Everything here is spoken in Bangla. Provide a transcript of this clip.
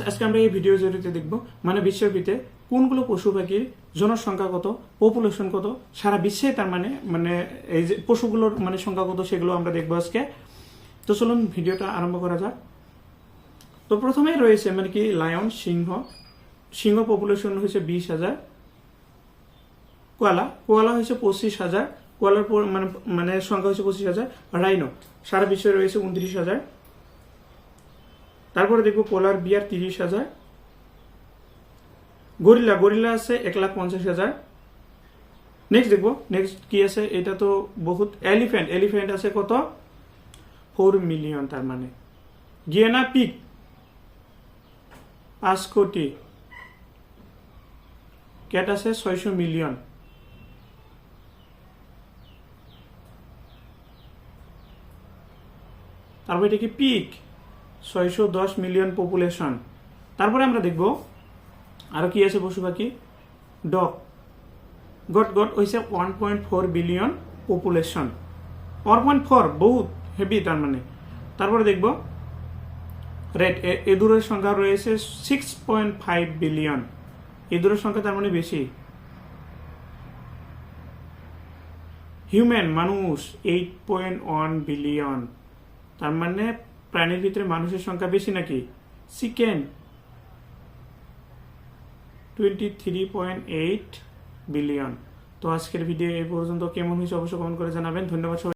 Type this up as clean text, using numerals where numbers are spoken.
আজকে আমরা এই ভিডিও জড়িতে দেখব মানে বিশ্বব্যাপীতে কোনগুলো পশু পাখির জনসংখ্যা কত, পপুলেশন কত, সারা বিশ্বে তার মানে এই যে পশুগুলোর মানে সংখ্যা কত সেগুলো আমরা দেখবো আজকে। তো চলুন ভিডিওটা আরম্ভ করা যাক। তো প্রথমেই রয়েছে মানে কি লায়ন, সিংহ পপুলেশন হয়েছে 20,000, কোয়ালা হয়েছে 25,000, কোয়ালার মানে সংখ্যা হয়েছে 25,000। রাইনো সারা বিশ্বে রয়েছে 29,000। তারপরে দেখবো পোলার বিয়ার 30,000। গরিলা আছে 1,50,000। নেক্সট দেখবো কি আছে, এটা তো বহুত। এলিফ্যান্ট আছে কত, 4 মিলিয়ন। তার মানে গিয়েনা পিগ 5 কোটি। ক্যাট আছে 600 মিলিয়ন। তারপর এটা কি পিগ 610 মিলিয়ন পপুলেশন। তারপরে আমরা দেখব আরো কি আছে পশু পাখি। ডগ গট হয়েছে 1.4 বিলিয়ন পপুলেশন। 1.4 বহুত হেভি তার মানে। তারপরে দেখব রেড এদুরের সংখ্যা রয়েছে 6.5 বিলিয়ন। এদুরের সংখ্যা তার মানে বেশি। হিউম্যান মানুষ 8.1 বিলিয়ন। তার মানে প্রাণীর ভিতরে মানুষের সংখ্যা বেশি নাকি। Chicken 23.8 billion. তো আজকের ভিডিও এই পর্যন্ত কেমন হয়েছে অবশ্যই কমেন্ট করে জানাবেন। ধন্যবাদ সবাই।